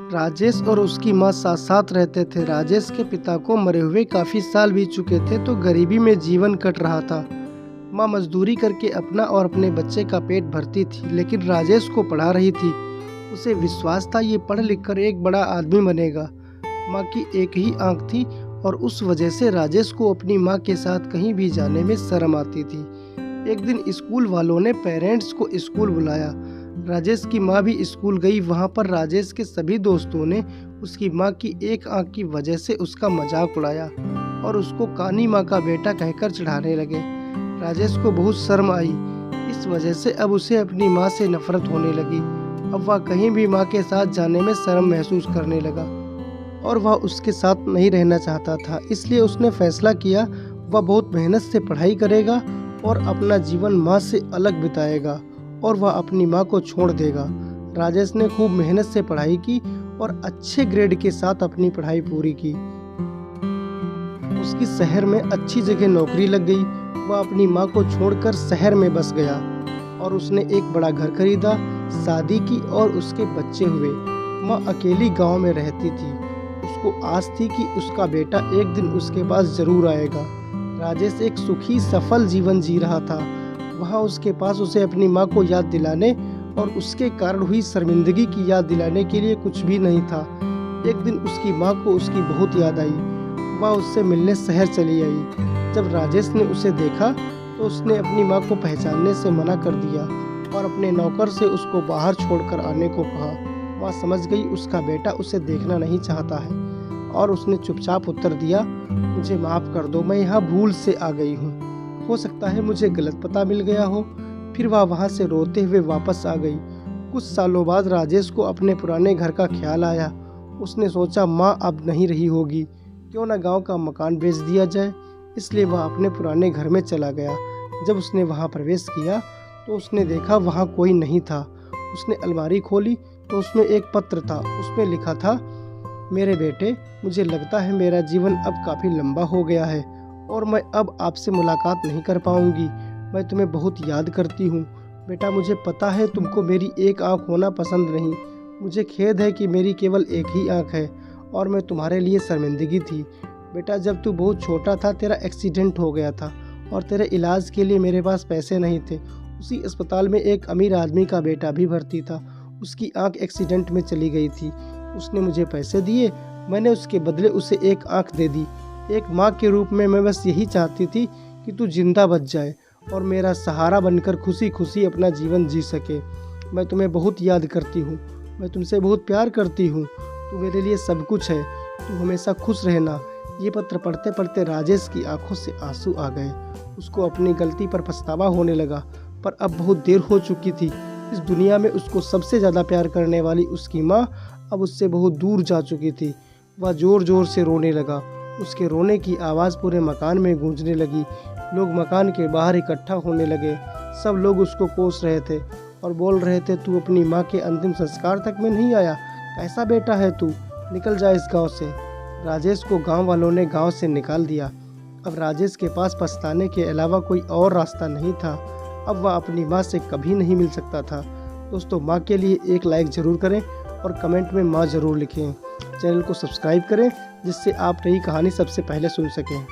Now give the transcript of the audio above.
राजेश और उसकी माँ साथ साथ रहते थे। राजेश के पिता को मरे हुए काफ़ी साल बीत चुके थे, तो गरीबी में जीवन कट रहा था। माँ मजदूरी करके अपना और अपने बच्चे का पेट भरती थी, लेकिन राजेश को पढ़ा रही थी। उसे विश्वास था ये पढ़ लिख कर एक बड़ा आदमी बनेगा। माँ की एक ही आंख थी और उस वजह से राजेश को अपनी माँ के साथ कहीं भी जाने में शर्म आती थी। एक दिन स्कूल वालों ने पेरेंट्स को स्कूल बुलाया। राजेश की माँ भी स्कूल गई। वहाँ पर राजेश के सभी दोस्तों ने उसकी माँ की एक आंख की वजह से उसका मजाक उड़ाया और उसको कानी माँ का बेटा कहकर चिढ़ाने लगे। राजेश को बहुत शर्म आई। इस वजह से अब उसे अपनी माँ से नफरत होने लगी। अब वह कहीं भी माँ के साथ जाने में शर्म महसूस करने लगा और वह उसके साथ नहीं रहना चाहता था। इसलिए उसने फैसला किया वह बहुत मेहनत से पढ़ाई करेगा और अपना जीवन माँ से अलग बिताएगा और वह अपनी माँ को छोड़ देगा। राजेश ने खूब मेहनत से पढ़ाई की और अच्छे ग्रेड के साथ अपनी पढ़ाई पूरी की। उसकी शहर में अच्छी जगह नौकरी लग गई। वह अपनी माँ को छोड़कर शहर में बस गया और उसने एक बड़ा घर खरीदा, शादी की और उसके बच्चे हुए। माँ अकेली गांव में रहती थी। उसको आस थी कि उसका बेटा एक दिन उसके पास जरूर आएगा। राजेश एक सुखी सफल जीवन जी रहा था। वहाँ उसके पास उसे अपनी माँ को याद दिलाने और उसके कारण हुई शर्मिंदगी की याद दिलाने के लिए कुछ भी नहीं था। एक दिन उसकी माँ को उसकी बहुत याद आई। वह उससे मिलने शहर चली आई। जब राजेश ने उसे देखा तो उसने अपनी माँ को पहचानने से मना कर दिया और अपने नौकर से उसको बाहर छोड़कर आने को कहा। माँ समझ गई उसका बेटा उसे देखना नहीं चाहता है और उसने चुपचाप उत्तर दिया, मुझे माफ़ कर दो, मैं यहाँ भूल से आ गई हूँ। हो सकता है मुझे गलत पता मिल गया हो। फिर वह वहाँ से रोते हुए वापस आ गई। कुछ सालों बाद राजेश को अपने पुराने घर का ख्याल आया। उसने सोचा माँ अब नहीं रही होगी, क्यों ना गांव का मकान बेच दिया जाए। इसलिए वह अपने पुराने घर में चला गया। जब उसने वहाँ प्रवेश किया तो उसने देखा वहाँ कोई नहीं था। उसने अलमारी खोली तो उसमें एक पत्र था। उसमें लिखा था, मेरे बेटे, मुझे लगता है मेरा जीवन अब काफ़ी लंबा हो गया है और मैं अब आपसे मुलाकात नहीं कर पाऊंगी। मैं तुम्हें बहुत याद करती हूँ बेटा। मुझे पता है तुमको मेरी एक आंख होना पसंद नहीं। मुझे खेद है कि मेरी केवल एक ही आंख है और मैं तुम्हारे लिए शर्मिंदगी थी। बेटा, जब तू बहुत छोटा था तेरा एक्सीडेंट हो गया था और तेरे इलाज के लिए मेरे पास पैसे नहीं थे। उसी अस्पताल में एक अमीर आदमी का बेटा भी भर्ती था। उसकी आंख एक्सीडेंट में चली गई थी। उसने मुझे पैसे दिए, मैंने उसके बदले उसे एक आंख दे दी। एक माँ के रूप में मैं बस यही चाहती थी कि तू जिंदा बच जाए और मेरा सहारा बनकर खुशी खुशी अपना जीवन जी सके। मैं तुम्हें बहुत याद करती हूँ। मैं तुमसे बहुत प्यार करती हूँ। तू मेरे लिए सब कुछ है। तू हमेशा खुश रहना। ये पत्र पढ़ते पढ़ते राजेश की आंखों से आंसू आ गए। उसको अपनी गलती पर पछतावा होने लगा, पर अब बहुत देर हो चुकी थी। इस दुनिया में उसको सबसे ज़्यादा प्यार करने वाली उसकी माँ अब उससे बहुत दूर जा चुकी थी। वह ज़ोर ज़ोर से रोने लगा। उसके रोने की आवाज़ पूरे मकान में गूंजने लगी। लोग मकान के बाहर इकट्ठा होने लगे। सब लोग उसको कोस रहे थे और बोल रहे थे, तू अपनी माँ के अंतिम संस्कार तक में नहीं आया, कैसा बेटा है तू, निकल जा इस गांव से। राजेश को गांव वालों ने गांव से निकाल दिया। अब राजेश के पास पछताने के अलावा कोई और रास्ता नहीं था। अब वह अपनी माँ से कभी नहीं मिल सकता था। दोस्तों, माँ के लिए एक लाइक ज़रूर करें और कमेंट में माँ ज़रूर लिखें। चैनल को सब्सक्राइब करें जिससे आप नई कहानी सबसे पहले सुन सकें।